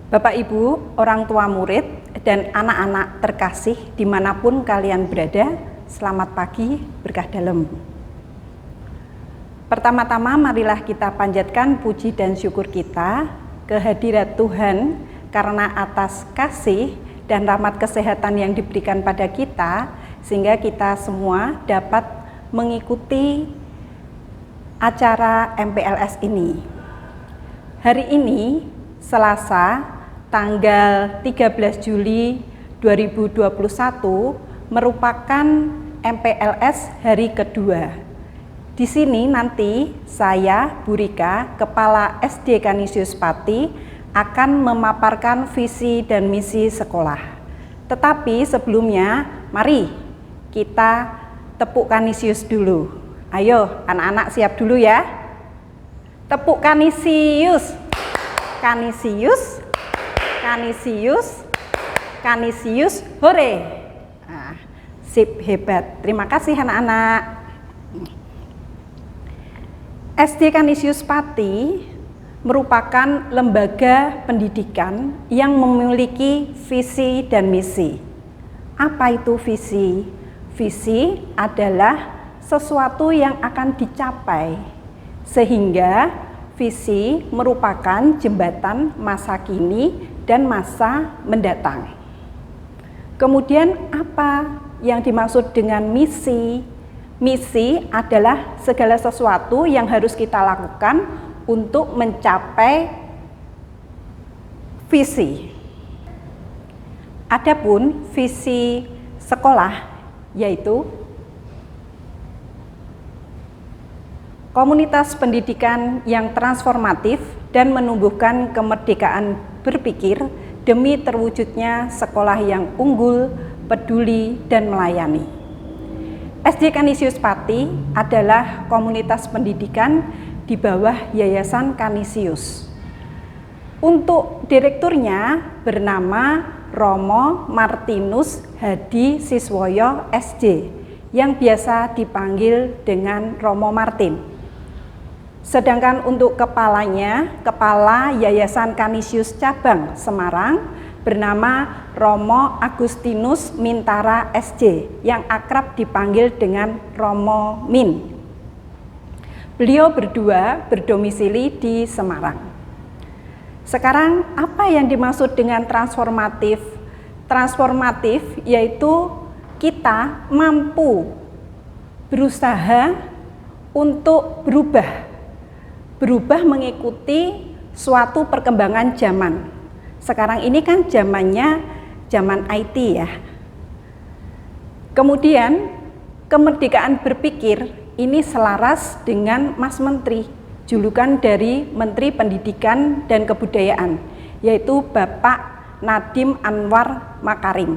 Bapak Ibu, orang tua murid, dan anak-anak terkasih dimanapun kalian berada, selamat pagi, berkah dalam. Pertama-tama marilah kita panjatkan puji dan syukur kita kehadirat Tuhan karena atas kasih dan rahmat kesehatan yang diberikan pada kita, sehingga kita semua dapat mengikuti acara MPLS ini. Hari ini, Selasa, tanggal 13 Juli 2021 merupakan MPLS hari kedua. Di sini nanti saya, Bu Rika, Kepala SD Kanisius Pati, akan memaparkan visi dan misi sekolah. Tetapi sebelumnya, mari kita tepuk Kanisius dulu. Ayo, anak-anak siap dulu ya. Tepuk Kanisius. Kanisius. Kanisius, Kanisius, hore. Nah, sip, hebat. Terima kasih anak-anak. SD Kanisius Pati merupakan lembaga pendidikan yang memiliki visi dan misi. Apa itu visi? Visi adalah sesuatu yang akan dicapai, sehingga visi merupakan jembatan masa kini dan masa mendatang. Kemudian apa yang dimaksud dengan misi? Misi adalah segala sesuatu yang harus kita lakukan untuk mencapai visi. Adapun visi sekolah yaitu komunitas pendidikan yang transformatif dan menumbuhkan kemerdekaan berpikir demi terwujudnya sekolah yang unggul, peduli, dan melayani. SD Kanisius Pati adalah komunitas pendidikan di bawah Yayasan Kanisius. Untuk direkturnya bernama Romo Martinus Hadi Siswoyo SD, yang biasa dipanggil dengan Romo Martin. Sedangkan untuk kepalanya, Kepala Yayasan Kanisius Cabang Semarang, bernama Romo Agustinus Mintara SJ, yang akrab dipanggil dengan Romo Min. Beliau berdua berdomisili di Semarang. Sekarang apa yang dimaksud dengan transformatif? Transformatif yaitu kita mampu berusaha untuk berubah mengikuti suatu perkembangan zaman. Sekarang ini kan zamannya zaman IT ya. Kemudian kemerdekaan berpikir ini selaras dengan Mas Menteri, julukan dari Menteri Pendidikan dan Kebudayaan, yaitu Bapak Nadiem Anwar Makarim.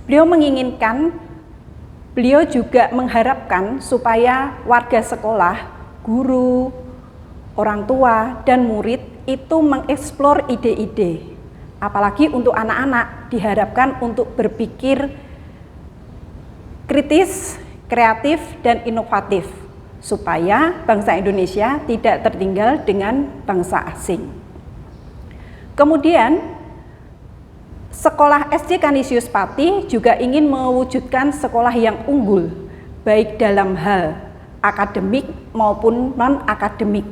Beliau juga mengharapkan supaya warga sekolah, guru, orang tua, dan murid itu mengeksplor ide-ide, apalagi untuk anak-anak diharapkan untuk berpikir kritis, kreatif, dan inovatif supaya bangsa Indonesia tidak tertinggal dengan bangsa asing. Kemudian sekolah SD Kanisius Pati juga ingin mewujudkan sekolah yang unggul baik dalam hal akademik maupun non-akademik,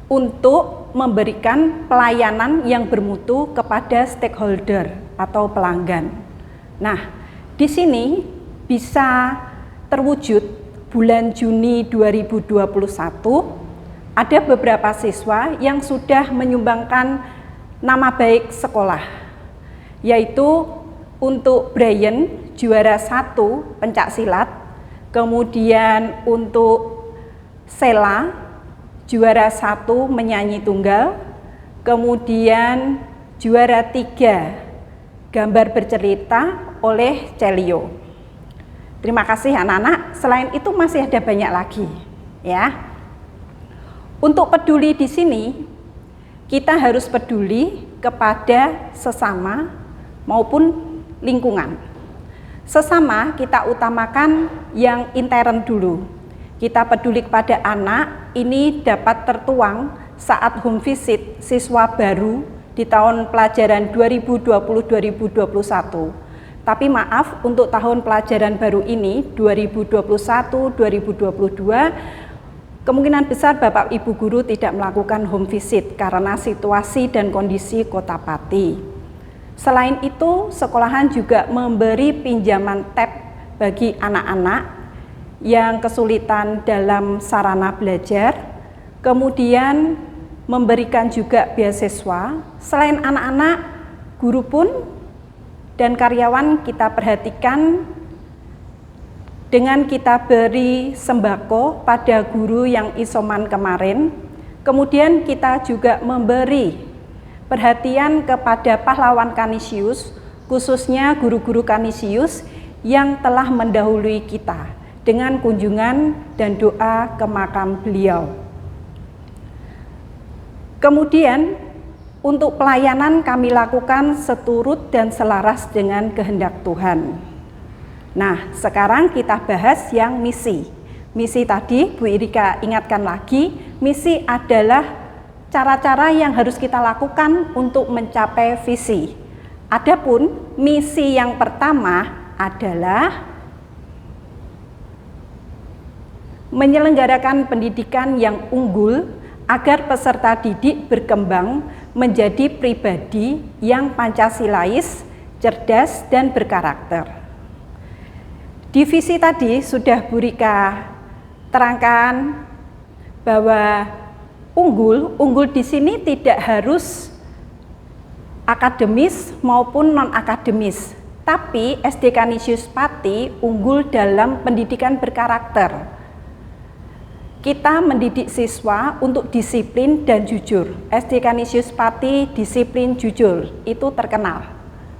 untuk memberikan pelayanan yang bermutu kepada stakeholder atau pelanggan. Nah, di sini bisa terwujud bulan Juni 2021, ada beberapa siswa yang sudah menyumbangkan nama baik sekolah, yaitu untuk Brian juara 1 pencak silat, kemudian untuk Sela juara 1 menyanyi tunggal, kemudian juara 3 gambar bercerita oleh Celio. Terima kasih anak-anak. Selain itu masih ada banyak lagi ya. Untuk peduli di sini, kita harus peduli kepada sesama maupun lingkungan. Sesama kita utamakan yang intern dulu. Kita peduli kepada anak, ini dapat tertuang saat home visit siswa baru di tahun pelajaran 2020-2021. Tapi maaf, untuk tahun pelajaran baru ini 2021-2022 kemungkinan besar Bapak Ibu guru tidak melakukan home visit karena situasi dan kondisi Kota Pati. Selain itu, sekolahan juga memberi pinjaman tab bagi anak-anak yang kesulitan dalam sarana belajar, kemudian memberikan juga beasiswa. Selain anak-anak, guru pun dan karyawan kita perhatikan dengan kita beri sembako pada guru yang isoman kemarin. Kemudian kita juga memberi perhatian kepada pahlawan Kanisius, khususnya guru-guru Kanisius yang telah mendahului kita dengan kunjungan dan doa ke makam beliau. Kemudian untuk pelayanan kami lakukan seturut dan selaras dengan kehendak Tuhan. Nah, sekarang kita bahas yang misi. Misi tadi Bu Irika ingatkan lagi, misi adalah cara-cara yang harus kita lakukan untuk mencapai visi. Adapun misi yang pertama adalah menyelenggarakan pendidikan yang unggul agar peserta didik berkembang menjadi pribadi yang Pancasilais, cerdas, dan berkarakter. Di visi tadi sudah Bu Rika terangkan bahwa unggul di sini tidak harus akademis maupun non-akademis, tapi SD Kanisius Pati unggul dalam pendidikan berkarakter. Kita mendidik siswa untuk disiplin dan jujur. SD Kanisius Pati disiplin jujur, itu terkenal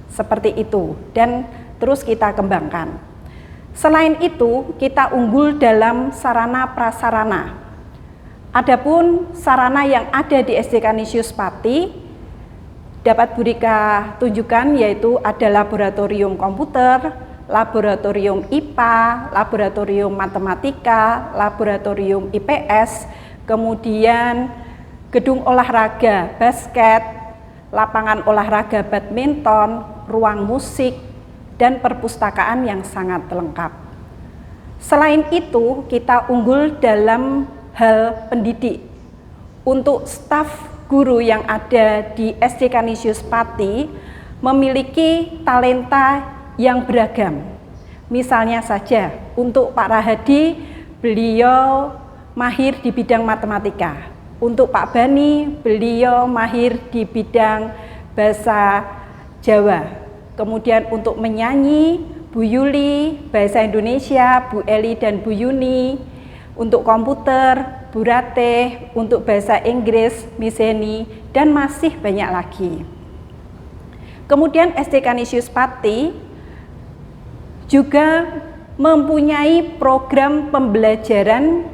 seperti itu dan terus kita kembangkan. Selain itu, kita unggul dalam sarana prasarana. Adapun sarana yang ada di SD Kanisius Pati dapat Bu Rika tunjukkan, yaitu ada laboratorium komputer, laboratorium IPA, laboratorium matematika, laboratorium IPS, kemudian gedung olahraga basket, lapangan olahraga badminton, ruang musik, dan perpustakaan yang sangat lengkap. Selain itu, kita unggul dalam hal pendidik. Untuk staf guru yang ada di SD Kanisius Pati memiliki talenta yang beragam. Misalnya saja, untuk Pak Rahadi, beliau mahir di bidang matematika. Untuk Pak Bani, beliau mahir di bidang bahasa Jawa. Kemudian untuk menyanyi, Bu Yuli, bahasa Indonesia, Bu Eli dan Bu Yuni. Untuk komputer, Bu Rateh, untuk bahasa Inggris, Miss Heni, dan masih banyak lagi. Kemudian SD Kanisius Pati juga mempunyai program pembelajaran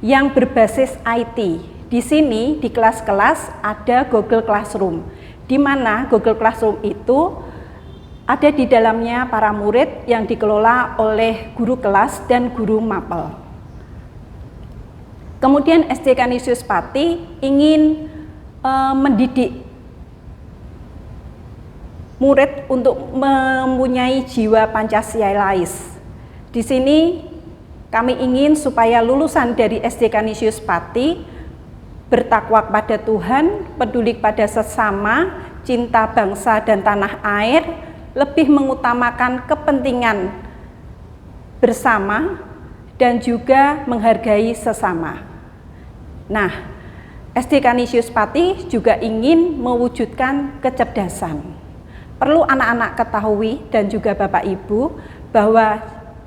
yang berbasis IT. Di sini di kelas-kelas ada Google Classroom, di mana Google Classroom itu ada di dalamnya para murid yang dikelola oleh guru kelas dan guru mapel. Kemudian SD Kanisius Pati ingin mendidik murid untuk mempunyai jiwa Pancasilais. Di sini kami ingin supaya lulusan dari SD Kanisius Pati bertakwa kepada Tuhan, peduli pada sesama, cinta bangsa dan tanah air, lebih mengutamakan kepentingan bersama dan juga menghargai sesama. Nah, SD Kanisius Pati juga ingin mewujudkan kecerdasan. Perlu anak-anak ketahui dan juga Bapak Ibu bahwa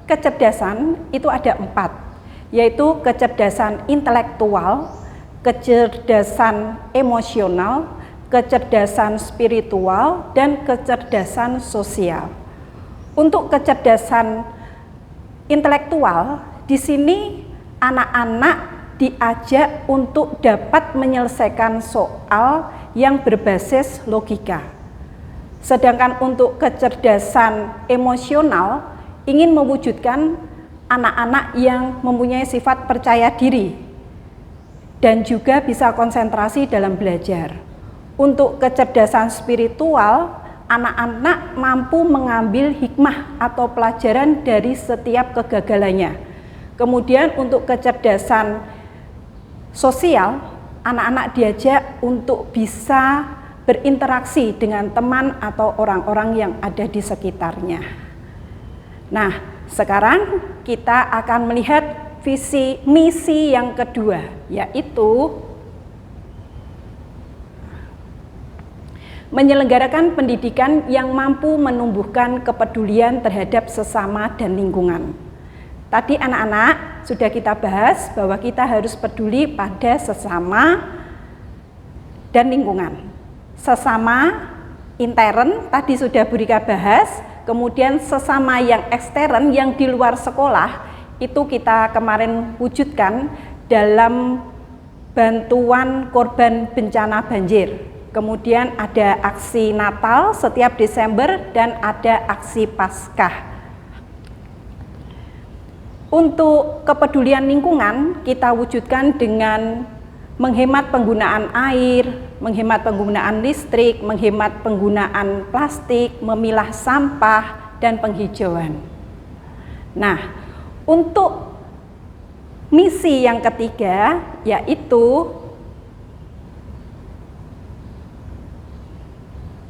kecerdasan itu ada 4, yaitu kecerdasan intelektual, kecerdasan emosional, kecerdasan spiritual, dan kecerdasan sosial. Untuk kecerdasan intelektual, di sini anak-anak diajak untuk dapat menyelesaikan soal yang berbasis logika. Sedangkan untuk kecerdasan emosional ingin mewujudkan anak-anak yang mempunyai sifat percaya diri. dan juga bisa konsentrasi dalam belajar. Untuk kecerdasan spiritual, anak-anak mampu mengambil hikmah atau pelajaran dari setiap kegagalannya. Kemudian untuk kecerdasan sosial, anak-anak diajak untuk bisa berinteraksi dengan teman atau orang-orang yang ada di sekitarnya. Nah, sekarang kita akan melihat visi misi yang kedua, yaitu menyelenggarakan pendidikan yang mampu menumbuhkan kepedulian terhadap sesama dan lingkungan. Tadi anak-anak sudah kita bahas bahwa kita harus peduli pada sesama dan lingkungan. Sesama intern tadi sudah Bu Rika bahas, kemudian sesama yang ekstern yang di luar sekolah itu kita kemarin wujudkan dalam bantuan korban bencana banjir. Kemudian ada aksi Natal setiap Desember dan ada aksi Paskah. Untuk kepedulian lingkungan kita wujudkan dengan menghemat penggunaan air, menghemat penggunaan listrik, menghemat penggunaan plastik, memilah sampah, dan penghijauan. Nah, untuk misi yang ketiga yaitu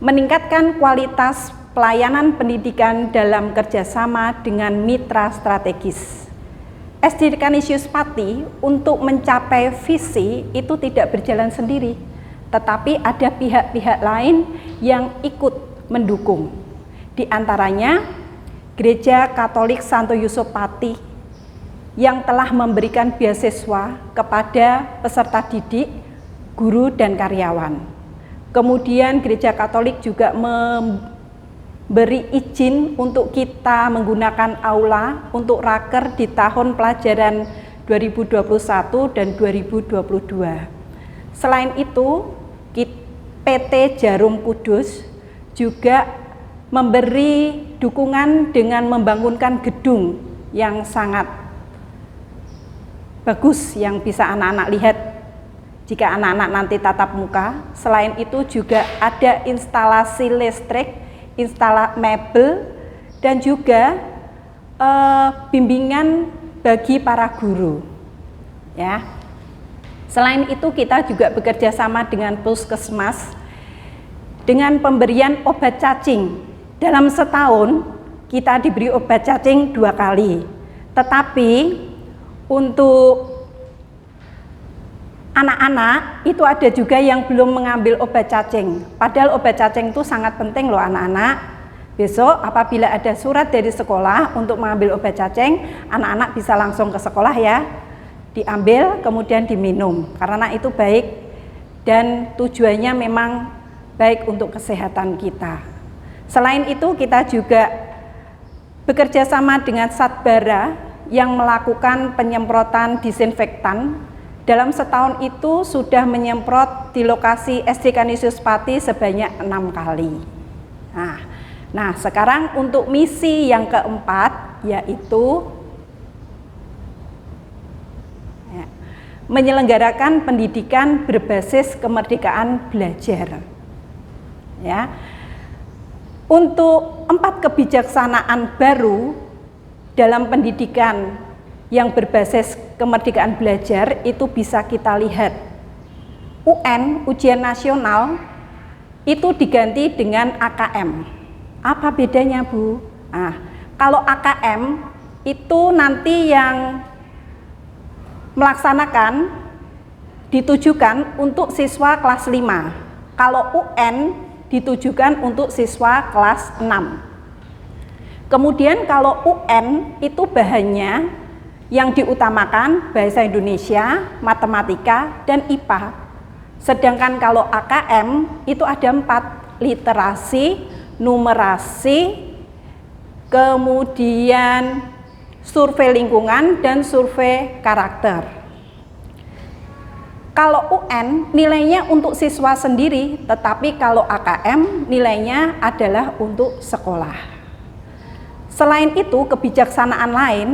meningkatkan kualitas pelayanan pendidikan dalam kerjasama dengan mitra strategis. SD Kanisius Pati untuk mencapai visi itu tidak berjalan sendiri, tetapi ada pihak-pihak lain yang ikut mendukung. Di antaranya Gereja Katolik Santo Yusuf Pati yang telah memberikan beasiswa kepada peserta didik, guru, dan karyawan. Kemudian Gereja Katolik juga beri izin untuk kita menggunakan aula untuk raker di tahun pelajaran 2021 dan 2022. Selain itu, PT Jarum Kudus juga memberi dukungan dengan membangunkan gedung yang sangat bagus yang bisa anak-anak lihat jika anak-anak nanti tatap muka. Selain itu juga ada instalasi listrik, mebel, dan juga bimbingan bagi para guru. Ya. Selain itu kita juga bekerja sama dengan Puskesmas dengan pemberian obat cacing. Dalam setahun kita diberi obat cacing 2 kali. Tetapi untuk anak-anak itu ada juga yang belum mengambil obat cacing. Padahal obat cacing itu sangat penting loh anak-anak. Besok apabila ada surat dari sekolah untuk mengambil obat cacing, anak-anak bisa langsung ke sekolah ya. Diambil kemudian diminum karena itu baik dan tujuannya memang baik untuk kesehatan kita. Selain itu kita juga bekerja sama dengan Satbara yang melakukan penyemprotan disinfektan. Dalam setahun itu sudah menyemprot di lokasi SD Kanisius Pati sebanyak 6 kali. Nah, sekarang untuk misi yang keempat yaitu menyelenggarakan pendidikan berbasis kemerdekaan belajar. Ya. Untuk 4 kebijaksanaan baru dalam pendidikan yang berbasis kemerdekaan belajar itu bisa kita lihat. UN, ujian nasional, itu diganti dengan AKM. Apa bedanya, Bu? Nah, kalau AKM itu nanti yang melaksanakan ditujukan untuk siswa kelas 5. Kalau UN ditujukan untuk siswa kelas 6. Kemudian kalau UN itu bahannya yang diutamakan bahasa Indonesia, matematika, dan IPA. Sedangkan kalau AKM itu ada 4, literasi, numerasi, kemudian survei lingkungan, dan survei karakter. Kalau UN nilainya untuk siswa sendiri, tetapi kalau AKM nilainya adalah untuk sekolah. Selain itu, kebijaksanaan lain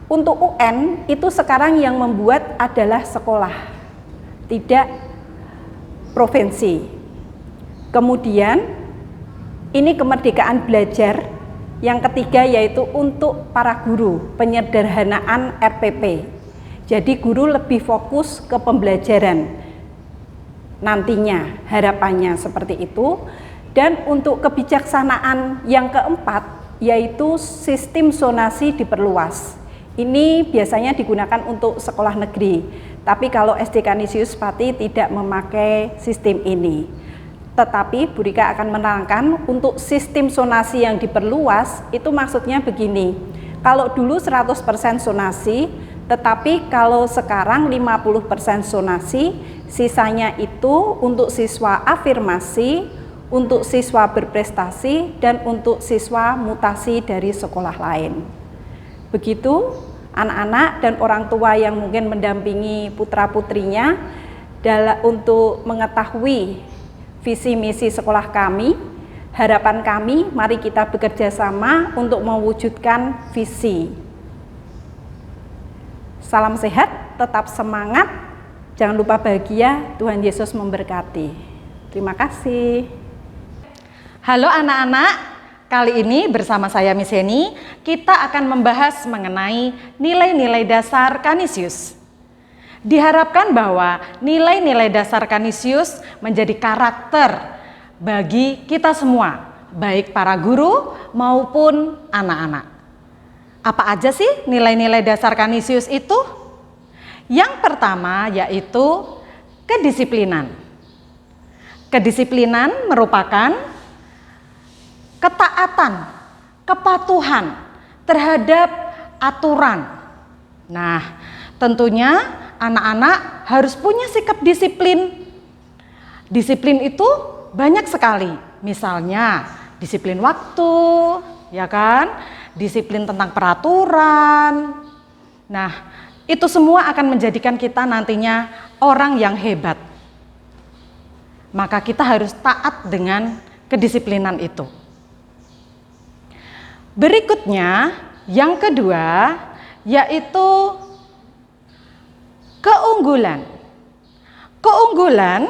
untuk UN itu sekarang yang membuat adalah sekolah. tidak provinsi. Kemudian ini kemerdekaan belajar yang ketiga, yaitu untuk para guru, penyederhanaan RPP. Jadi guru lebih fokus ke pembelajaran nantinya, harapannya seperti itu. Dan untuk kebijaksanaan yang keempat, yaitu sistem zonasi diperluas. Ini biasanya digunakan untuk sekolah negeri, tapi kalau SD Canisius Pati tidak memakai sistem ini. Tetapi Bu Rika akan menerangkan untuk sistem zonasi yang diperluas, itu maksudnya begini. Kalau dulu 100% zonasi, tetapi kalau sekarang 50% zonasi, sisanya itu untuk siswa afirmasi, untuk siswa berprestasi, dan untuk siswa mutasi dari sekolah lain. Begitu anak-anak dan orang tua yang mungkin mendampingi putra-putrinya untuk mengetahui visi misi sekolah kami, harapan kami, mari kita bekerja sama untuk mewujudkan visi. Salam sehat, tetap semangat, jangan lupa bahagia, Tuhan Yesus memberkati. Terima kasih. Halo anak-anak, kali ini bersama saya Miss Heni, kita akan membahas mengenai nilai-nilai dasar Canisius. Diharapkan bahwa nilai-nilai dasar Canisius menjadi karakter bagi kita semua, baik para guru maupun anak-anak. Apa aja sih nilai-nilai dasar Canisius itu? Yang pertama yaitu kedisiplinan. Kedisiplinan merupakan ketaatan, kepatuhan terhadap aturan. Nah, tentunya anak-anak harus punya sikap disiplin. Disiplin itu banyak sekali. Misalnya disiplin waktu, ya kan? Disiplin tentang peraturan. Nah, itu semua akan menjadikan kita nantinya orang yang hebat. Maka kita harus taat dengan kedisiplinan itu. Berikutnya, yang kedua, yaitu keunggulan. Keunggulan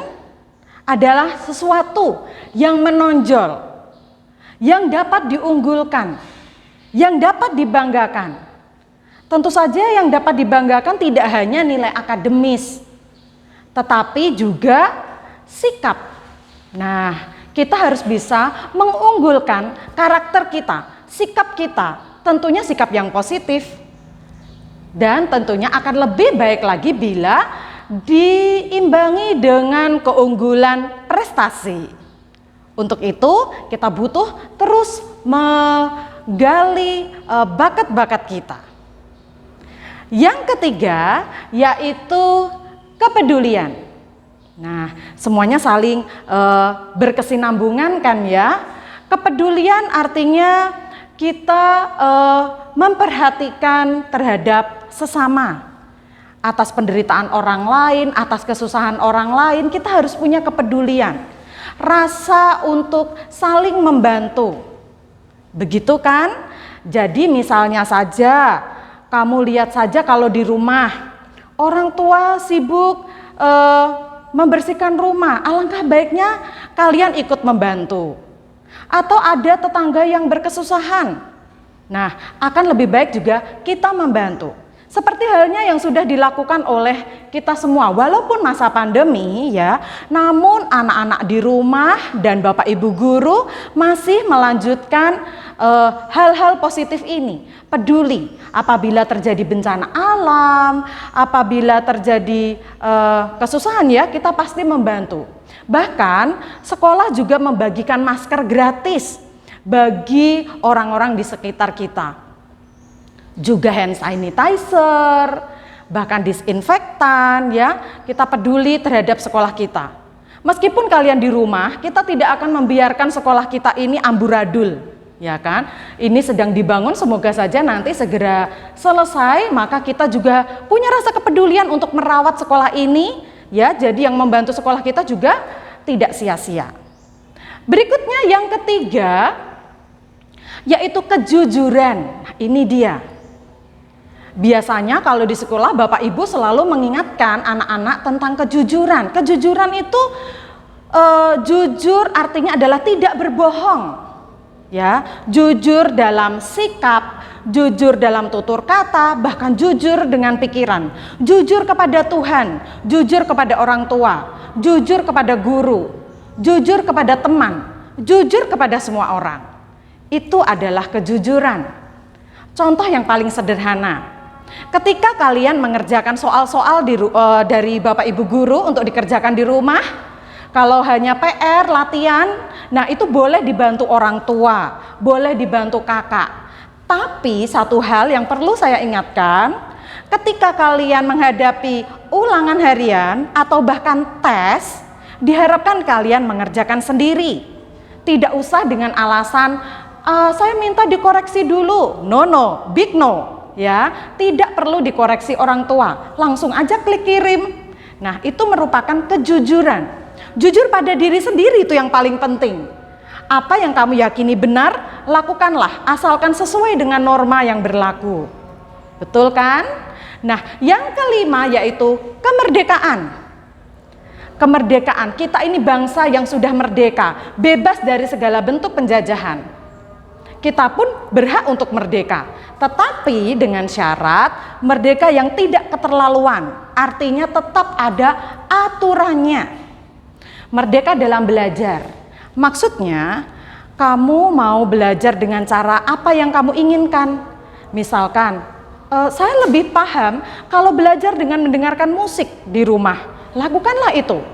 adalah sesuatu yang menonjol, yang dapat diunggulkan, yang dapat dibanggakan. Tentu saja yang dapat dibanggakan tidak hanya nilai akademis, tetapi juga sikap. Nah, kita harus bisa mengunggulkan karakter kita, sikap kita, tentunya sikap yang positif. Dan tentunya akan lebih baik lagi bila diimbangi dengan keunggulan prestasi. Untuk itu kita butuh terus menggali bakat-bakat kita. Yang ketiga yaitu kepedulian. Nah, semuanya saling berkesinambungan kan ya. Kepedulian artinya kita memperhatikan terhadap sesama, atas penderitaan orang lain, atas kesusahan orang lain. Kita harus punya kepedulian, rasa untuk saling membantu. Begitu kan? Jadi misalnya saja, kamu lihat saja kalau di rumah orang tua sibuk membersihkan rumah, alangkah baiknya kalian ikut membantu. Atau ada tetangga yang berkesusahan, nah akan lebih baik juga kita membantu. Seperti halnya yang sudah dilakukan oleh kita semua, walaupun masa pandemi ya, namun anak-anak di rumah dan Bapak Ibu guru masih melanjutkan hal-hal positif ini. Peduli apabila terjadi bencana alam, apabila terjadi kesusahan ya, kita pasti membantu. Bahkan sekolah juga membagikan masker gratis bagi orang-orang di sekitar kita. Juga hand sanitizer, bahkan disinfektan ya, kita peduli terhadap sekolah kita. Meskipun kalian di rumah, kita tidak akan membiarkan sekolah kita ini amburadul, ya kan? Ini sedang dibangun, semoga saja nanti segera selesai, maka kita juga punya rasa kepedulian untuk merawat sekolah ini, ya. Jadi yang membantu sekolah kita juga tidak sia-sia. Berikutnya yang ketiga, yaitu kejujuran. Nah, ini dia. Biasanya kalau di sekolah Bapak Ibu selalu mengingatkan anak-anak tentang kejujuran. Kejujuran itu jujur artinya adalah tidak berbohong. Ya, jujur dalam sikap, jujur dalam tutur kata, bahkan jujur dengan pikiran. Jujur kepada Tuhan, jujur kepada orang tua, jujur kepada guru, jujur kepada teman, jujur kepada semua orang. Itu adalah kejujuran. Contoh yang paling sederhana. Ketika kalian mengerjakan soal-soal dari Bapak Ibu guru untuk dikerjakan di rumah, kalau hanya PR, latihan, nah itu boleh dibantu orang tua, boleh dibantu kakak. Tapi satu hal yang perlu saya ingatkan, ketika kalian menghadapi ulangan harian atau bahkan tes, diharapkan kalian mengerjakan sendiri. Tidak usah dengan alasan, saya minta dikoreksi dulu. No, big no. Ya, tidak perlu dikoreksi orang tua, langsung aja klik kirim. Nah, itu merupakan kejujuran. Jujur pada diri sendiri itu yang paling penting. Apa yang kamu yakini benar, lakukanlah asalkan sesuai dengan norma yang berlaku. Betul kan? Nah, yang kelima yaitu kemerdekaan. Kemerdekaan, kita ini bangsa yang sudah merdeka, bebas dari segala bentuk penjajahan. Kita pun berhak untuk merdeka, tetapi dengan syarat merdeka yang tidak keterlaluan, artinya tetap ada aturannya. Merdeka dalam belajar, maksudnya kamu mau belajar dengan cara apa yang kamu inginkan. Misalkan, saya lebih paham kalau belajar dengan mendengarkan musik di rumah, lakukanlah itu.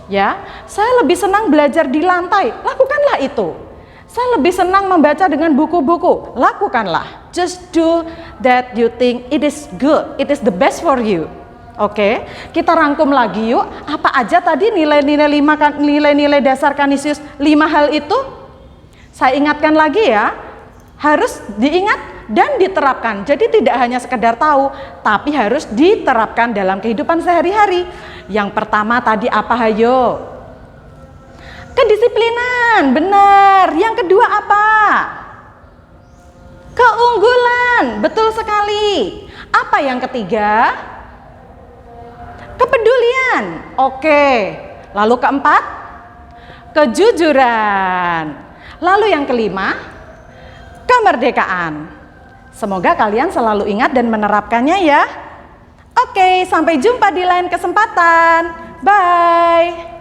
Ya, saya lebih senang belajar di lantai, lakukanlah itu. Saya lebih senang membaca dengan buku-buku, lakukanlah. Just do that you think it is good, it is the best for you. Oke, kita rangkum lagi yuk. Apa aja tadi nilai-nilai dasar Kanisius 5 hal itu? Saya ingatkan lagi ya, harus diingat dan diterapkan. Jadi tidak hanya sekedar tahu, tapi harus diterapkan dalam kehidupan sehari-hari. Yang pertama tadi apa hayo? Kedisiplinan, benar. Yang kedua apa? Keunggulan, betul sekali. Apa yang ketiga? Kepedulian, oke. Lalu keempat? Kejujuran. Lalu yang kelima? Kemerdekaan. Semoga kalian selalu ingat dan menerapkannya ya. Oke, sampai jumpa di lain kesempatan. Bye.